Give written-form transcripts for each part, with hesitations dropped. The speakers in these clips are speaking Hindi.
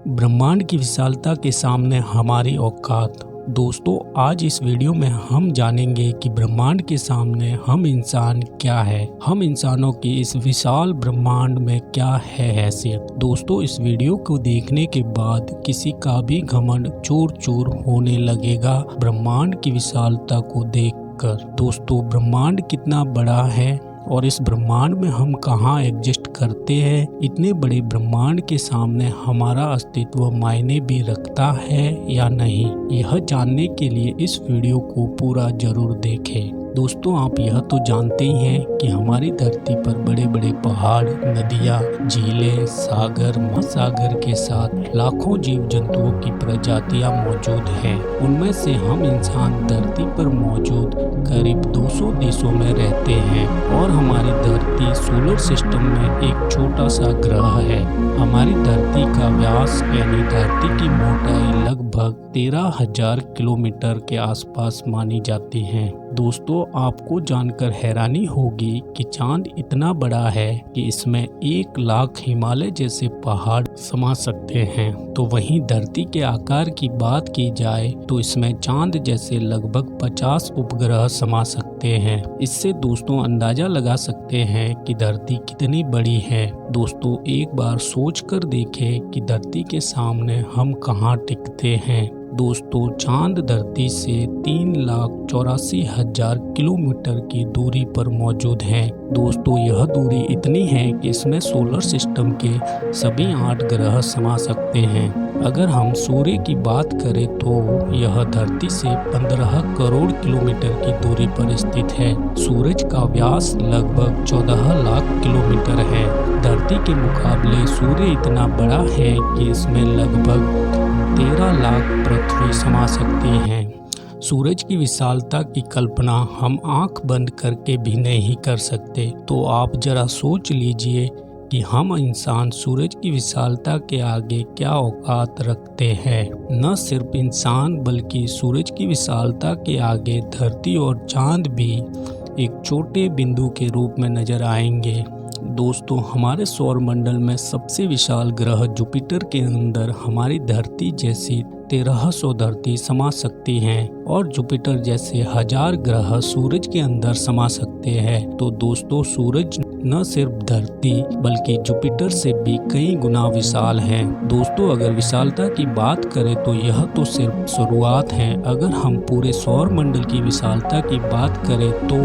ब्रह्मांड की विशालता के सामने हमारी औकात। दोस्तों, आज इस वीडियो में हम जानेंगे कि ब्रह्मांड के सामने हम इंसान क्या है, हम इंसानों की इस विशाल ब्रह्मांड में क्या है हैसियत। दोस्तों, इस वीडियो को देखने के बाद किसी का भी घमंड चूर चूर होने लगेगा ब्रह्मांड की विशालता को देखकर। दोस्तों, ब्रह्मांड कितना बड़ा है और इस ब्रह्मांड में हम कहाँ एग्जिस्ट करते हैं। इतने बड़े ब्रह्मांड के सामने हमारा अस्तित्व मायने भी रखता है या नहीं, यह जानने के लिए इस वीडियो को पूरा जरूर देखें। दोस्तों, आप यह तो जानते ही हैं कि हमारी धरती पर बड़े बड़े पहाड़, नदियाँ, झीलें, सागर, महासागर के साथ लाखों जीव जंतुओं की प्रजातियां मौजूद हैं। उनमें से हम इंसान धरती पर मौजूद करीब 200 देशों में रहते हैं और हमारी धरती सोलर सिस्टम में एक छोटा सा ग्रह है। हमारी धरती का व्यास यानी धरती की मोटाई लगभग 13,000 किलोमीटर के आसपास मानी जाती है। दोस्तों, आपको जानकर हैरानी होगी कि चांद इतना बड़ा है कि इसमें 1 लाख हिमालय जैसे पहाड़ समा सकते हैं। तो वहीं धरती के आकार की बात की जाए तो इसमें चांद जैसे लगभग 50 उपग्रह समा सकते हैं। इससे दोस्तों अंदाजा लगा सकते हैं कि धरती कितनी बड़ी है। दोस्तों, एक बार सोच कर देखें कि धरती के सामने हम कहाँ टिकते हैं। दोस्तों, चांद धरती से 3,84,000 किलोमीटर की दूरी पर मौजूद है। दोस्तों, यह दूरी इतनी है कि इसमें सोलर सिस्टम के सभी 8 ग्रह समा सकते हैं। अगर हम सूर्य की बात करें तो यह धरती से 15 करोड़ किलोमीटर की दूरी पर स्थित है। सूरज का व्यास लगभग 14 लाख किलोमीटर है। धरती के मुकाबले सूर्य इतना बड़ा है कि इसमें लगभग 13 लाख पृथ्वी समा सकती हैं। सूरज की विशालता की कल्पना हम आंख बंद करके भी नहीं कर सकते। तो आप जरा सोच लीजिए कि हम इंसान सूरज की विशालता के आगे क्या औकात रखते हैं। न सिर्फ इंसान बल्कि सूरज की विशालता के आगे धरती और चांद भी एक छोटे बिंदु के रूप में नजर आएंगे। दोस्तों, हमारे सौर मंडल में सबसे विशाल ग्रह जुपिटर के अंदर हमारी धरती जैसी 1300 धरती समा सकती हैं और जुपिटर जैसे 1000 ग्रह सूरज के अंदर समा सकते हैं। तो दोस्तों, सूरज न सिर्फ धरती बल्कि जुपिटर से भी कई गुना विशाल है। दोस्तों, अगर विशालता की बात करें तो यह तो सिर्फ शुरुआत है। अगर हम पूरे सौर मंडल की विशालता की बात करें तो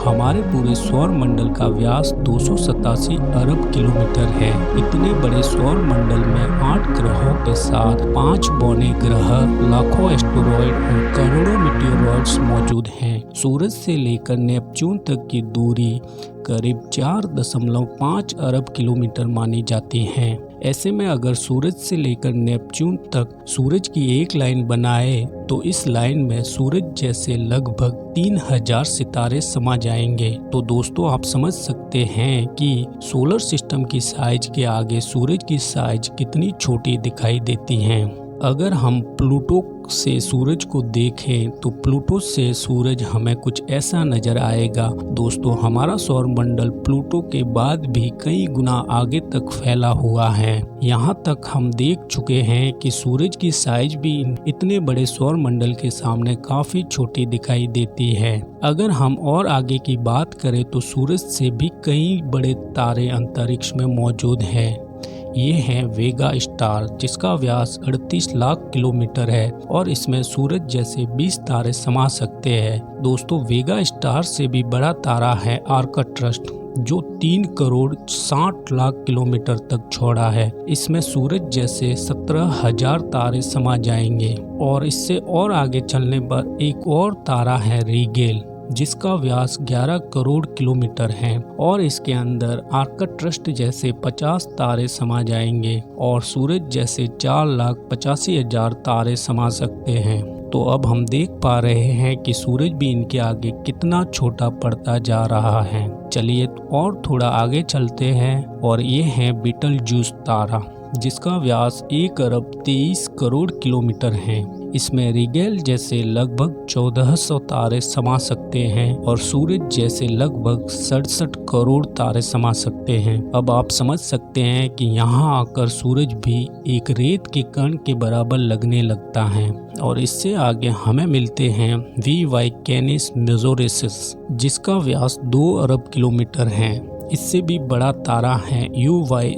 हमारे पूरे सौर मंडल का व्यास 287 अरब किलोमीटर है। इतने बड़े सौर मंडल में 8 ग्रहों के साथ 5 बौने ग्रह, लाखों एस्टेरॉयड और करोड़ों मीटियोरॉइड्स मौजूद हैं। सूरज से लेकर नेपच्यून तक की दूरी करीब 4.5 अरब किलोमीटर मानी जाती है। ऐसे में अगर सूरज से लेकर नेपच्यून तक सूरज की एक लाइन बनाए तो इस लाइन में सूरज जैसे लगभग 3000 सितारे समा जाएंगे। तो दोस्तों, आप समझ सकते हैं कि सोलर सिस्टम की साइज के आगे सूरज की साइज कितनी छोटी दिखाई देती है। अगर हम प्लूटो से सूरज को देखें तो प्लूटो से सूरज हमें कुछ ऐसा नजर आएगा। दोस्तों, हमारा सौर मंडल प्लूटो के बाद भी कई गुना आगे तक फैला हुआ है। यहाँ तक हम देख चुके हैं कि सूरज की साइज भी इतने बड़े सौर मंडल के सामने काफी छोटी दिखाई देती है। अगर हम और आगे की बात करें तो सूरज से भी कई बड़े तारे अंतरिक्ष में मौजूद हैं। ये है वेगा स्टार, जिसका व्यास 38 लाख किलोमीटर है और इसमें सूरज जैसे 20 तारे समा सकते हैं। दोस्तों, वेगा स्टार से भी बड़ा तारा है आर्कट्रस, जो 3 करोड़ 60 लाख किलोमीटर तक चौड़ा है। इसमें सूरज जैसे 17,000 तारे समा जाएंगे। और इससे और आगे चलने पर एक और तारा है रीगेल, जिसका व्यास 11 करोड़ किलोमीटर है और इसके अंदर आर्कट्रस जैसे 50 तारे समा जाएंगे और सूरज जैसे 4,85,000 तारे समा सकते हैं। तो अब हम देख पा रहे हैं कि सूरज भी इनके आगे कितना छोटा पड़ता जा रहा है। चलिए और थोड़ा आगे चलते हैं और ये है बीटलजूस तारा, जिसका व्यास 1 अरब 23 करोड़ किलोमीटर है। इसमें रिगेल जैसे लगभग 1400 तारे समा सकते हैं और सूरज जैसे लगभग 67 करोड़ तारे समा सकते हैं। अब आप समझ सकते हैं कि यहाँ आकर सूरज भी एक रेत के कण के बराबर लगने लगता है। और इससे आगे हमें मिलते हैं वी कैनिस मेजोरिसिस, जिसका व्यास 2 अरब किलोमीटर है। इससे भी बड़ा तारा है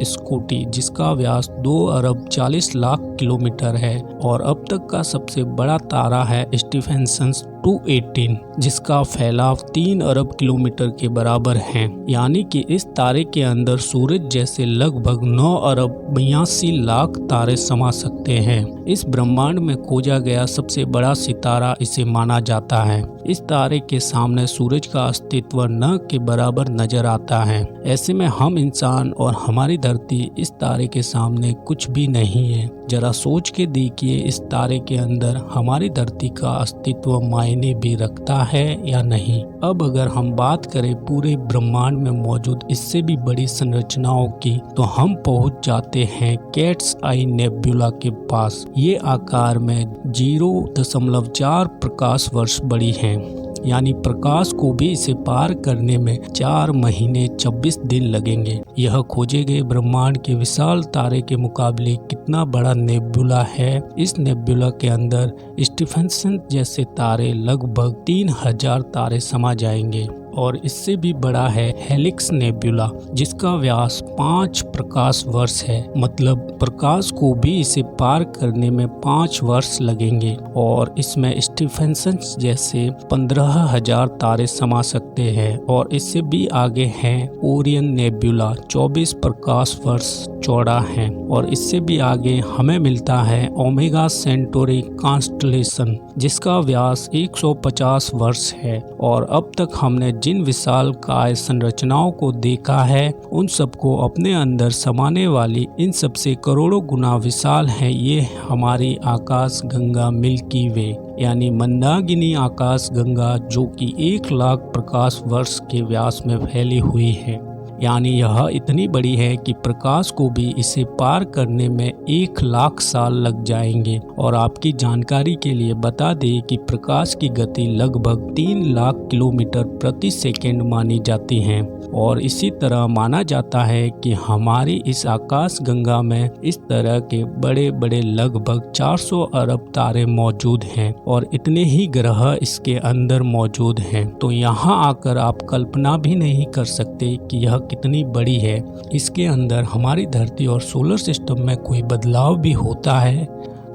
स्कूटी, जिसका व्यास 2 अरब 40 लाख किलोमीटर है। और अब तक का सबसे बड़ा तारा है स्टीफेंसन 218, जिसका फैलाव 3 अरब किलोमीटर के बराबर है। यानी कि इस तारे के अंदर सूरज जैसे लगभग 9 अरब 82 लाख तारे समा सकते हैं। इस ब्रह्मांड में खोजा गया सबसे बड़ा सितारा इसे माना जाता है। इस तारे के सामने सूरज का अस्तित्व न के बराबर नजर आता है। ऐसे में हम इंसान और हमारी धरती इस तारे के सामने कुछ भी नहीं है। जरा सोच के देखिए, इस तारे के अंदर हमारी धरती का अस्तित्व मायने भी रखता है या नहीं। अब अगर हम बात करें पूरे ब्रह्मांड में मौजूद इससे भी बड़ी संरचनाओं की, तो हम पहुंच जाते हैं कैट्स आई नेबुला के पास। ये आकार में 0.4 प्रकाश वर्ष बड़ी है। यानी प्रकाश को भी इसे पार करने में 4 महीने 26 दिन लगेंगे। यह खोजे गए ब्रह्मांड के विशाल तारे के मुकाबले कितना बड़ा नेबुला है। इस नेबुला के अंदर स्टीफेंसन जैसे तारे लगभग 3000 तारे समा जाएंगे। और इससे भी बड़ा है हेलिक्स नेबुला, जिसका व्यास 5 प्रकाश वर्ष है। मतलब प्रकाश को भी इसे पार करने में 5 वर्ष लगेंगे। और इसमें स्टीफेंसन जैसे 15,000 तारे समा सकते हैं। और इससे भी आगे है ओरियन नेबुला, 24 प्रकाश वर्ष चौड़ा है। और इससे भी आगे हमें मिलता है ओमेगा सेंटोरी कॉन्स्टलेशन, जिसका व्यास 150 वर्ष है। और अब तक हमने जिन विशाल काय संरचनाओं को देखा है, उन सबको अपने अंदर समाने वाली इन सबसे करोड़ों गुना विशाल है ये हमारी आकाश गंगा मिल्की वे, यानी मंदाकिनी आकाश गंगा, जो कि 1 लाख प्रकाश वर्ष के व्यास में फैली हुई है। यानी यह इतनी बड़ी है कि प्रकाश को भी इसे पार करने में 1 लाख साल लग जाएंगे। और आपकी जानकारी के लिए बता दें कि प्रकाश की गति लगभग 3 लाख किलोमीटर प्रति सेकंड मानी जाती है। और इसी तरह माना जाता है कि हमारी इस आकाश गंगा में इस तरह के बड़े बड़े लगभग 400 अरब तारे मौजूद हैं और इतने ही ग्रह इसके अंदर मौजूद हैं। तो यहाँ आकर आप कल्पना भी नहीं कर सकते कि यह कितनी बड़ी है। इसके अंदर हमारी धरती और सोलर सिस्टम में कोई बदलाव भी होता है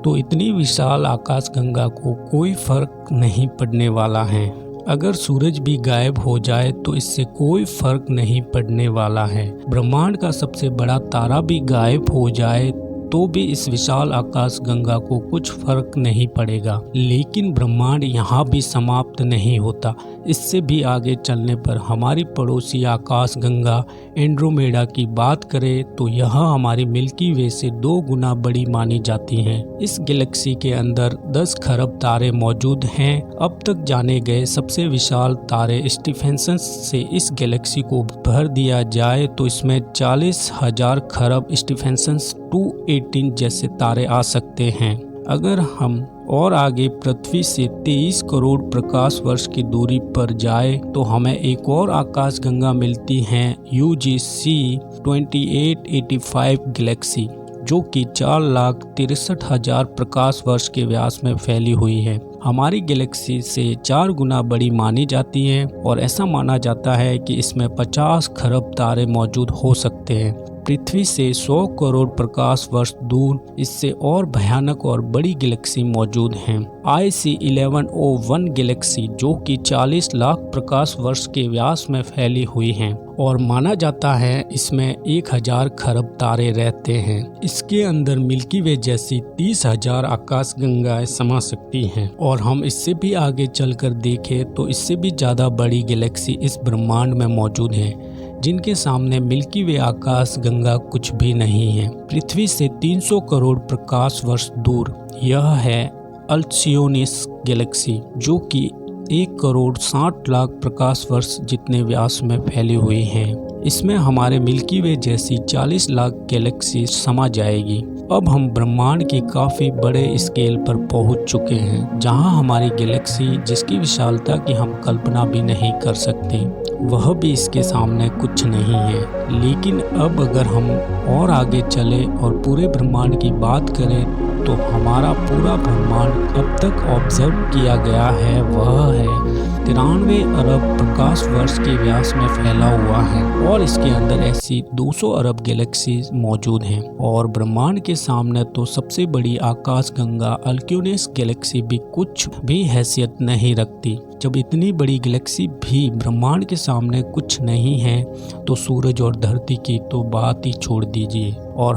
तो इतनी विशाल आकाश गंगा को कोई फर्क नहीं पड़ने वाला है। अगर सूरज भी गायब हो जाए तो इससे कोई फर्क नहीं पड़ने वाला है। ब्रह्मांड का सबसे बड़ा तारा भी गायब हो जाए तो भी इस विशाल आकाश गंगा को कुछ फर्क नहीं पड़ेगा। लेकिन ब्रह्मांड यहाँ भी समाप्त नहीं होता। इससे भी आगे चलने पर हमारी पड़ोसी आकाश गंगा एंड्रोमेडा की बात करें तो यह हमारी मिल्की वे से 2 गुना बड़ी मानी जाती है। इस गैलेक्सी के अंदर 10 खरब तारे मौजूद हैं। अब तक जाने गए सबसे विशाल तारे स्टीफेंसन से इस गैलेक्सी को भर दिया जाए तो इसमें 40,000 खरब स्टीफेंसन 218 जैसे तारे आ सकते हैं। अगर हम और आगे पृथ्वी से 23 करोड़ प्रकाश वर्ष की दूरी पर जाए तो हमें एक और आकाश गंगा मिलती है UGC 2885 गैलेक्सी, जो कि 4,63,000 प्रकाश वर्ष के व्यास में फैली हुई है। हमारी गैलेक्सी से 4 गुना बड़ी मानी जाती है और ऐसा माना जाता है कि इसमें 50 खरब तारे मौजूद हो सकते हैं। पृथ्वी से 100 करोड़ प्रकाश वर्ष दूर इससे और भयानक और बड़ी गैलेक्सी मौजूद हैं। IC 1101 गैलेक्सी, जो कि 40 लाख प्रकाश वर्ष के व्यास में फैली हुई हैं और माना जाता है इसमें 1000 खरब तारे रहते हैं। इसके अंदर मिल्की वे जैसी 30,000 आकाश गंगाएं समा सकती हैं। और हम इससे भी आगे चलकर देखें तो इससे भी ज़्यादा बड़ी गैलेक्सी इस ब्रह्मांड में मौजूद हैं, जिनके सामने मिल्की वे आकाश गंगा कुछ भी नहीं है। पृथ्वी से 300 करोड़ प्रकाश वर्ष दूर यह है अल्सियोनिस गैलेक्सी, जो कि 1,60,00,000 प्रकाश वर्ष जितने व्यास में फैली हुई हैं। इसमें हमारे मिल्की वे जैसी 40 लाख गैलेक्सी समा जाएगी। अब हम ब्रह्मांड की काफ़ी बड़े स्केल पर पहुंच चुके हैं, जहां हमारी गैलेक्सी जिसकी विशालता की हम कल्पना भी नहीं कर सकते, वह भी इसके सामने कुछ नहीं है। लेकिन अब अगर हम और आगे चले और पूरे ब्रह्मांड की बात करें तो हमारा पूरा ब्रह्मांड अब तक ऑब्जर्व किया गया है वह है 93 अरब प्रकाश वर्ष के व्यास में फैला हुआ है और इसके अंदर ऐसी 200 अरब गैलेक्सी मौजूद हैं। और ब्रह्मांड के सामने तो सबसे बड़ी आकाशगंगा अल्क्यूनेस गैलेक्सी भी कुछ भी हैसियत नहीं रखती। जब इतनी बड़ी गैलेक्सी भी ब्रह्मांड के सामने कुछ नहीं है तो सूरज और धरती की तो बात ही छोड़ दीजिए। और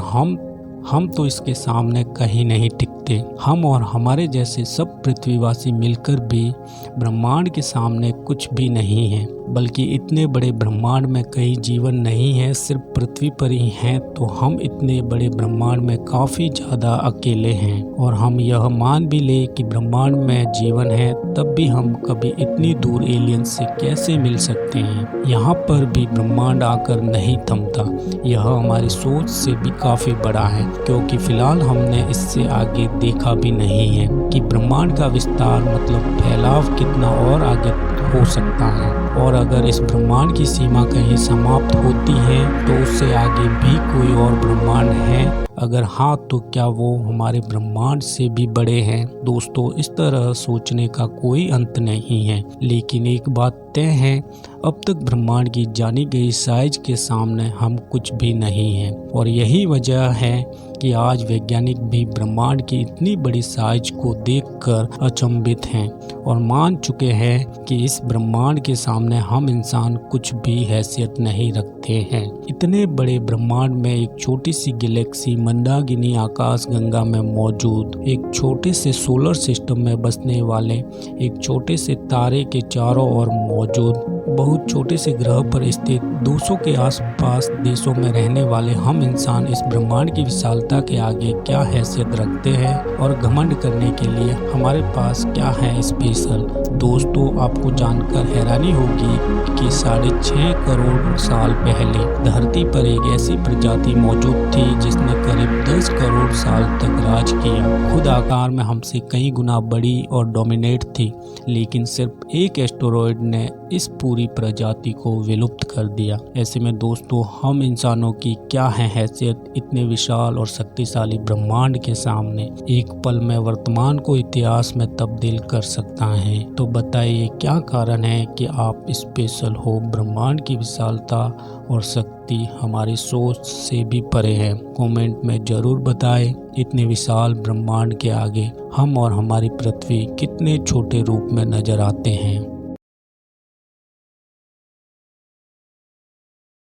हम तो इसके सामने कहीं नहीं टिकते। हम और हमारे जैसे सब पृथ्वीवासी मिलकर भी ब्रह्मांड के सामने कुछ भी नहीं है। बल्कि इतने बड़े ब्रह्मांड में कहीं जीवन नहीं है, सिर्फ पृथ्वी पर ही हैं। तो हम इतने बड़े ब्रह्मांड में काफ़ी ज़्यादा अकेले हैं। और हम यह मान भी ले कि ब्रह्मांड में जीवन है, तब भी हम कभी इतनी दूर एलियन से कैसे मिल सकते हैं। यहाँ पर भी ब्रह्मांड आकर नहीं थमता। यह हमारी सोच से भी काफ़ी बड़ा है, क्योंकि फिलहाल हमने इससे आगे देखा भी नहीं है कि ब्रह्मांड का विस्तार मतलब फैलाव कितना और आगे हो सकता है। और अगर इस ब्रह्मांड की सीमा कहीं समाप्त होती है तो उससे आगे भी कोई और ब्रह्मांड है। अगर हाँ, तो क्या वो हमारे ब्रह्मांड से भी बड़े हैं? दोस्तों, इस तरह सोचने का कोई अंत नहीं है। लेकिन एक बात तय है, अब तक ब्रह्मांड की जानी गई साइज के सामने हम कुछ भी नहीं हैं। और यही वजह है कि आज वैज्ञानिक भी ब्रह्मांड की इतनी बड़ी साइज को देखकर अचंभित हैं और मान चुके हैं कि इस ब्रह्मांड के सामने हम इंसान कुछ भी हैसियत नहीं रखते हैं। इतने बड़े ब्रह्मांड में एक छोटी सी गैलेक्सी मंदाकिनी आकाशगंगा में मौजूद एक छोटे से सोलर सिस्टम में बसने वाले एक छोटे से तारे के चारों ओर मौजूद बहुत छोटे से ग्रह पर स्थित 200 के आसपास देशों में रहने वाले हम इंसान इस ब्रह्मांड की विशालता के आगे क्या हैसियत रखते हैं और घमंड करने के लिए हमारे पास क्या है स्पेशल। दोस्तों, आपको जानकर हैरानी होगी कि 6.5 करोड़ साल पहले धरती पर एक ऐसी प्रजाति मौजूद थी जिसने करीब 10 करोड़ साल तक राज किया। खुद आकार में हमसे कई गुना बड़ी और डोमिनेट थी, लेकिन सिर्फ एक एस्टेरॉयड ने इस पूरी प्रजाति को विलुप्त कर दिया। ऐसे में दोस्तों, हम इंसानों की क्या है हैसियत इतने विशाल और शक्तिशाली ब्रह्मांड के सामने। एक पल में वर्तमान को इतिहास में तब्दील कर सकता है। तो बताइए, क्या कारण है कि आप स्पेशल हो? ब्रह्मांड की विशालता और शक्ति हमारी सोच से भी परे है। कमेंट में जरूर बताएं, इतने विशाल ब्रह्मांड के आगे हम और हमारी पृथ्वी कितने छोटे रूप में नजर आते हैं।